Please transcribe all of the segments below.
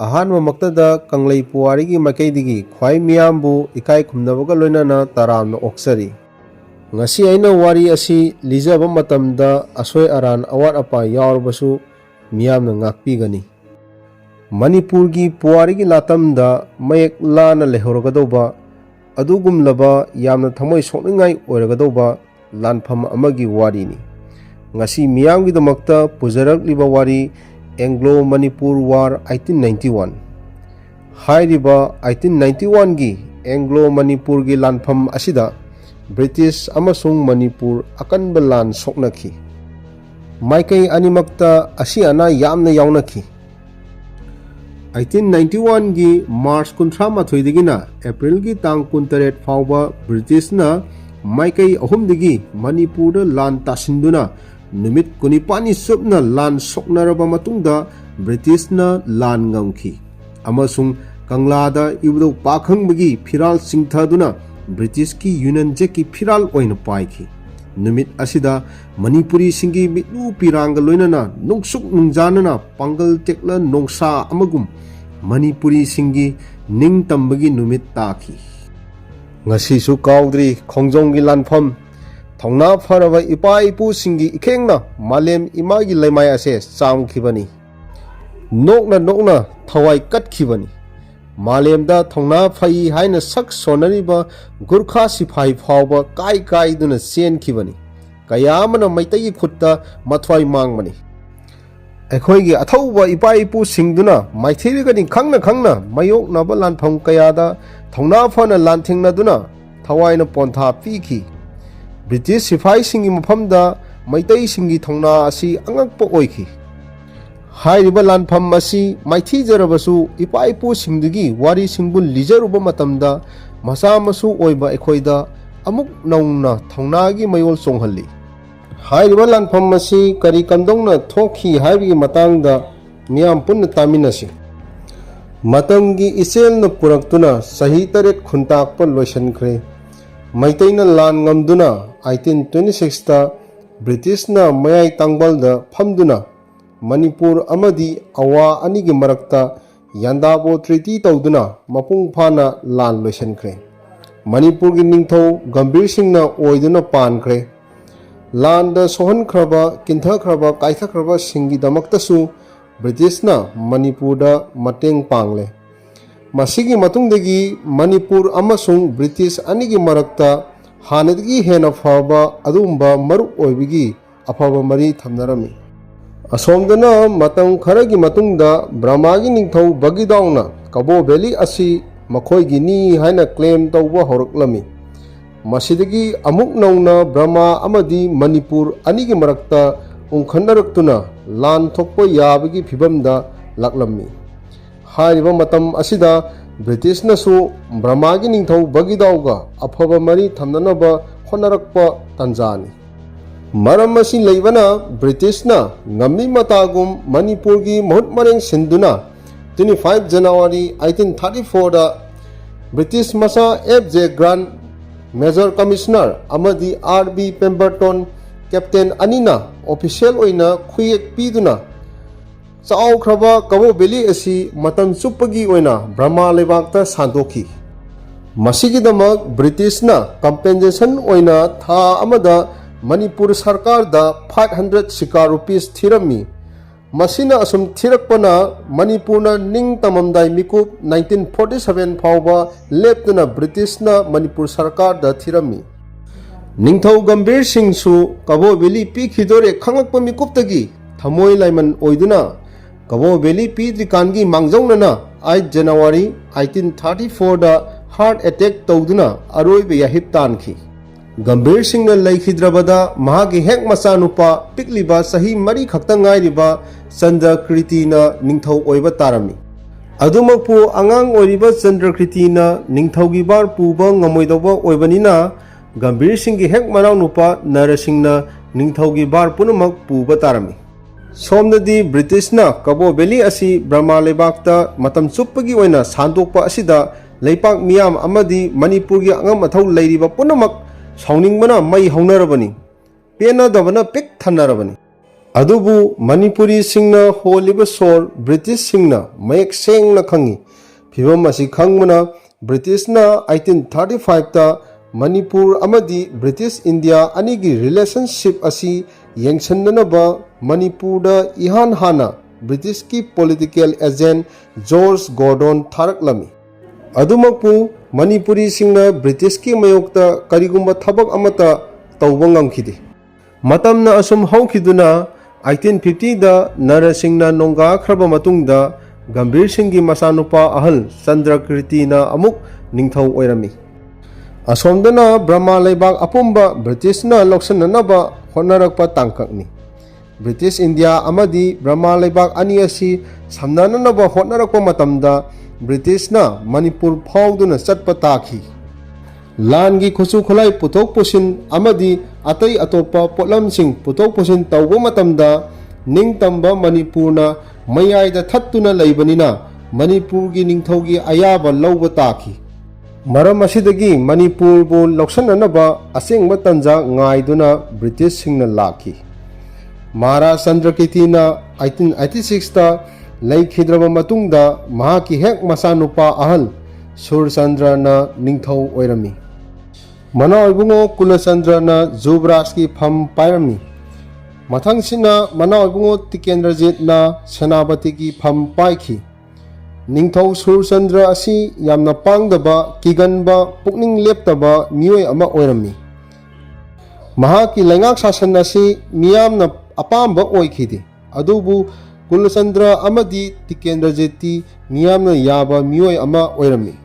अहानमक्तदा कंगलई पुवारीगी माइकैदगी ख्वाई मियामबु इकाई खुमनबगा लोइनाना तरामना ओक्सरी ngasi aina wari asi lijaba matamda asoi aran awat apa yaurbasu miyamna ngakpigani manipur gi puwari gi latamda mayek lana lehorogadoba adugumlaba yamna thamoi sokningai oiragadoba lanpham amagi wari ni ngasi miyam gi damakta pujarak liba wari Anglo Manipur War 1891 hairiba 1891 gi Anglo Manipur gi lanpham asida British amasung Manipur akanba lan soknaki maikai animakta asi ana yamna yaunaki 1891 gi March 13 digina April gi tang 18 fawba British na maikai ahum digi Manipur da lan tasinduna numit kunipani subna lan soknaraba matungda British na lan ngamki amasung kanglada ibdo pakhang bagi phiral singthaduna British ki Union Jack ki phiral oina paiki numit asida Manipuri singi mitlu piranga loinana nungsuk nungjanana pangal tekla nongsa amagum Manipuri singi ning tambagi numit taki ngasi su kaudri khongjong gi lanpham thongna faraba ipa ipu singi ikhengna malem imagi laimai ase chamkhibani nokna thawai katkhibani Malemda thongna phai haina sak sonariba Gurkha siphai phawba kai duna sen khibani kayamana maitai khutta mathwai mangmani ekhoi gi athauba ipai pu singduna maithirigani khangna mayok naba lanpham kayada thongna phana lanthingna duna thawaina pontha piki British siphai singi maphamda maitai singi thongna asi angakpa oikhi hairiba lanpham asi maithi jarabasu ipaipu singdugi wari singbun lijaruba matamda masa masu oiba ekhoida amuk nauna thongnagi mayol chonghalli hairiba lanpham asi kari kandongna thokhi haibigi matangda miyam punna taminasi matamgi iselna puraktuna sahi taret khuntakpa loisankhre maitaina lan ngamduna 1826 ta Britishna mayai tangbalda phamduna Manipur amadi awa anigi marakta yandabo treaty tawduna mapung phana lan loisankre Manipur gi ningthau Gambir Singhna oiduna pankre landa sohan khraba kintha khraba kaitha khraba singi damaktasu Britishna Manipur da mateng pangle masigi matungdagi Manipur amasung British anigi marakta hanadgi hena phaba adumba maru oibigi afaba mari thamnarami asomdana matang kharagi matungda Brahmagi ningthau Bagidawna Kabo Valley asi makhoi gini haina claim tawba horoklami masidagi amuk nauna Brahma amadi Manipur anigi marakta ungkhanaraktuna lan thokpa yabagi phibamda laklammi hairiba matam asida British nasu Brahmagi ningthau Bagidawga afaba mari thamnanaba honarakpa tanjani maram asi leibana British na ngamni matagum Manipur gi mahut mareng sinduna 25 January 1834 da British masa FJ Grant Major Commissioner amadi RB Pemberton Captain Anina official oina khuyek piduna chaw khraba Kabo Valley asi matam chupagi oina Brahma lebakta sandokhi masigi damak British na compensation oina tha amada Manipur Sarkar da 500 sikar rupees thirami masina asum thirakpana Manipur na ning tamamdai mikup 1947 phawba leptuna British na Manipur Sarkar da thirami ningthau Gambir Singh su Kabo Valley pi khidore khangakpa mikuptagi thamoi laiman oiduna Kabo Valley pi trikangi mangjaunana 8 January 1834 da heart attack tawduna aroibe yahip tankhi Gambir Singhna Laikhidrabada mahagi hek masanupa pikliba sahi mari khakta ngairiba Chandrakriti na ningthau oiba tarami adumakpu angang oiriba Chandrakriti na ningthaugi bar puba ngamoidoba oibanina Gambir Singhgi hek manaunupa Narasingna ningthaugi bar punamak puba tarami somdadi British na Kabo Valley asi Brahma lebakta matam chuppagi oina sandokpa asida leipak miyam amadi Manipur gi angam athau leiriba punamak Sauning mana mai haunarabani pena dabana pek thanarabani Adubu Manipuri singna holiba sor British singna mayek seng na khangi. Phibam asi khangmana British na 1835 ta Manipur amadi British India anigi relationship asi yengsandanaba Manipur da ihan hana British ki political agent George Gordon tharaklami. Adumakpu Manipuri singna British ki mayokta karigumba thabak amata tawba ngamkhidi. Matamna asum haukhiduna 1850 da Nara Singna nongga khraba matungda Gambir Singhi masanupa ahal Chandrakriti na amuk ningthau oirami. Asomdana Brahma Laibak apumba British na loksananaba honarakpa tangkakni. British India amadi Brahma Laibak ani asi samnananaba honarakpa matamda British na Manipur phawduna chatpa takhi. Langi khusu khulai puthok pusin amadi atai atopa potlamsing puthok pusin tawba matamda ningtamba Manipur na mayaida thattuna leibanina Manipur gi ningthaugi ayaba lawba takhi. Maram asidagi Manipur bu loksananaba asengba tanja ngaiduna British singna lakhi. Mahara Chandrakirti na 1886 ta leikhidraba matungda mahaki hek masanupa ahal Surchandra na ningthau oirami. Mana ibungo Kulachandra na Jubraj ki pham pairami. Mathangsina mana ibungo Tikendrajit na Senapati ki pham paikhi. Ningthau Surchandra asi yamna pangdaba kiganba pukning leptaba mioi ama oirami. Mahaki lengak sasan asi miyamna apamba oikhidi. Adubu Kulachandra amadi Tikendrajiti miyamna yaba mioi ama oirami.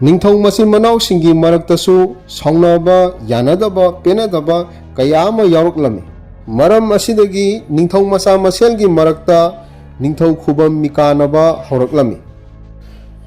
Ningthau masin manau singi maraktasu saunaba yanadaba penadaba kayama yaruklami. Maram asidagi ningthau masa maselgi marakta ningthau khubam mikanaba horaklami.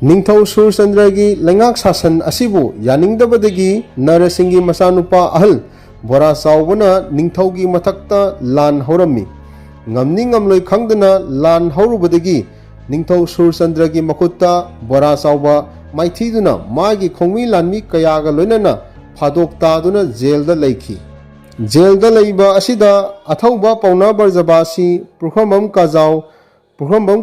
Ningthau Surchandragi lengak sasan asibu yaningdabadagi Narasinghi masanupa ahal Bora saubana ningthaugi mathakta lan horami. Ngamni ngamloi khangdana lan horubadagi ningthau Surchandragi makutta Bora sauba maithiduna magi khongmi lanmi kayaga loinana phadok taduna jailda leikhi. Jailda leiba asida athauba pauna barjabasi Purkhambam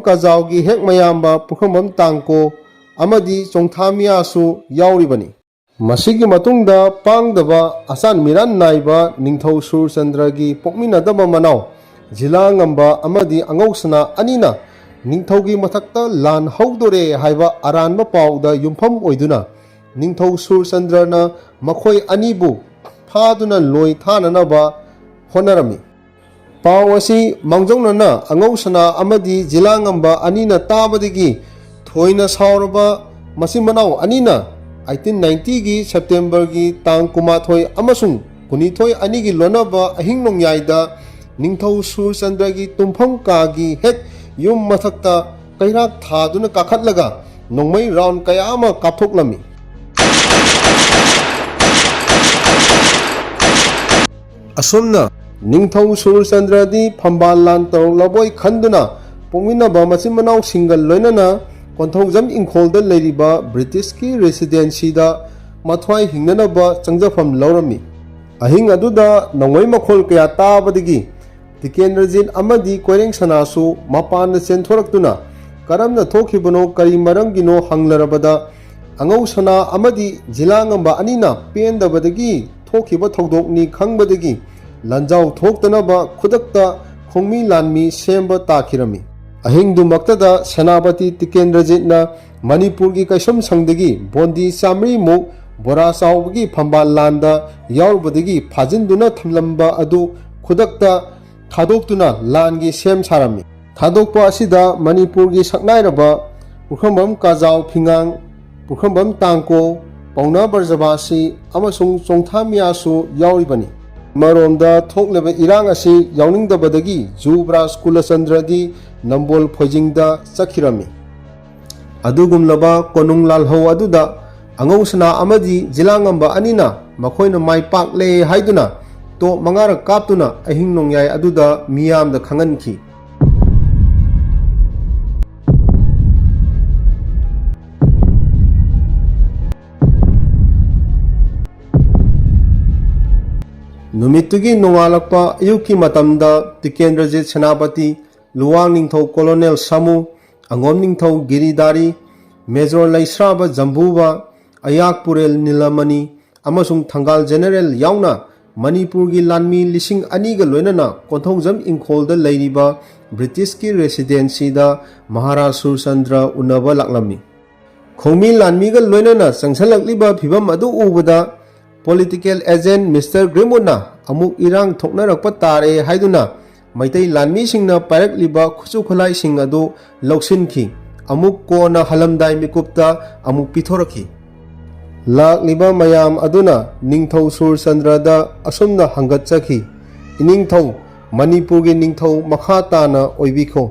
Kajau gi hek mayamba Purkhambam Tangko amadi Chongthamiya su yauribani. Masigi matungda pangdaba asan miran naiba ningthau Surchandragi pokminadaba manau jila ngamba amadi angausana anina ningthaugi mathakta lan haudore haiba aranba pauda yumpham oiduna ningthau Surchandra na makhoi anibu phaduna loi thananaba honarami. Pau asi mangjongnana angausana amadi jilangamba anina tabadigi thoina sauraba masimanau anina 1890 gi September gi tang kumathoi amasung kunithoi anigi lonaba ahingnongyaida ningthau Surchandragi tumpham kagi hek yum mathakta kairak thaduna kakhatlaga nongmai round kaya ama kapthoklami. Asomna ningthau Surchandradi phambal lan tawlaboi khanduna pongminaba machimanau single loinana konthaujam ingkholda leiriba British ki residency da mathwai hingnanaba changjafam laurami. Ahing aduda nongmai makhol kaya tabadigi Tikendrajit amadi Koireng sanasu mapana chenthoraktuna karamna thokhibano kari maramgino hanglarabada angausana amadi jilangamba anina pendabadagi thokhiba thodokni khangbadagi lanjau thoktanaba khudakta khongmi lanmi semba takhirami. Ahingdumaktada Senapati Tikendrajit na Manipur gi kaisam sangdagi bondi chamri mu Bora saubagi phambal landa yaubadagi phajinduna thamlamba adu khudakta thadoktuna langi sem sarami. Thadokpa asida Manipur gi saknairaba Purkhambam Kajau Phingang Purkhambam Tangko Pauna Barjabasi amasung Chongthamiya su yauribani. Maromda thokleba irang asi yauningdabadagi Jubraj Kulachandradi Nambol Phojingda chakhirami. Adugumlaba konung lalhau aduda angausana amadi jilangamba anina makhoina maipak le haiduna to mangarak kaptuna ahingnongyai aduda miyamda khangankhi. नुमित्तुगी नोंगालक्पा अयुक्की मतमदा Tikendrajit सेनापति Luwang Ningthou colonel सामू Angom Ningthou गिरिदारी major लैस्राबा जंबूबा अयाकपुरेल नीलमणि अमसुंग थंगाल general यावना Manipur की लानमी लिसिंग अनीगा लोइनना Konthoujam इंखोलद लैरिबा British की residency दा महाराज सूरचंद्र उनबा लाक्लमी खोमी लानमीगा लोइनना चंगसलक्लिबा फिबम अदु उबदा political agent mister ग्रिमुना अमुक इरांग थोकनरकपा तारे हाइदुना मैतै लानमी सिंगना पायरकलिबा खुचु खुलाई सिंग अदु लौसिनखी अमुक कोना हलमदाई मिकुप्ता अमुक पिथोरखी लाक्लिबा मयाम अदुना निंगथौ सूरचंद्रदा असुमना हंगतचखी इनिंगथौ मणिपुर की निंगथौ मखा ताना ओइबिखो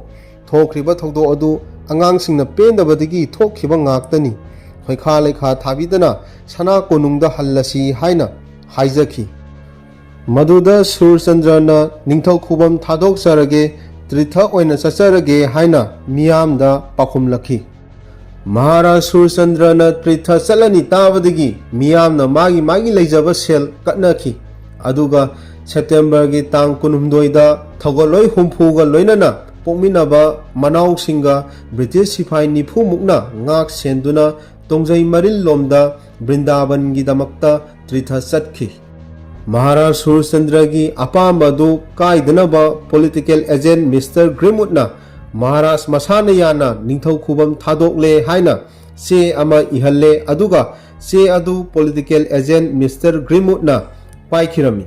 थोखरिबा थौदो अदु अंगांसिंगना पेंदबदगी थोखिबा ngaktani होइखा लेखा थाबिदना सना कोनुंगदा हल्लसी हाइना हाइजखी मधुदा सूरचंद्रना निंगथौ खुबम थादोकसरगे त्रिथ ओइना चचरगे हाइना मियामदा पाखुमलखी महाराज सूरचंद्रना त्रिथ चलनी ताबदगी मियामना मागी मागी लेजब सेल कटनखी अदुगा सेप्टेम्बर की तांग कुनहुमदोइदा थगलोय हुमफुगा लोइनना पोकमिनबा मनाउसिंगा ब्रिटिश सिपाही निफु मुकना ngak सेंदुना तोंजई मरिल लोमदा वृंदावन की दमकता त्रिथ चटखी महाराज सूरचंद्र की अपामदु काइदनबा पॉलिटिकल एजेंट मिस्टर ग्रिमुटना महाराज मसाना याना निंगथौ खुबम थादोकले हाइना चे अमा इहल्ले अदुगा चे अदु पॉलिटिकल एजेंट मिस्टर ग्रिमुटना पाइखिरमी।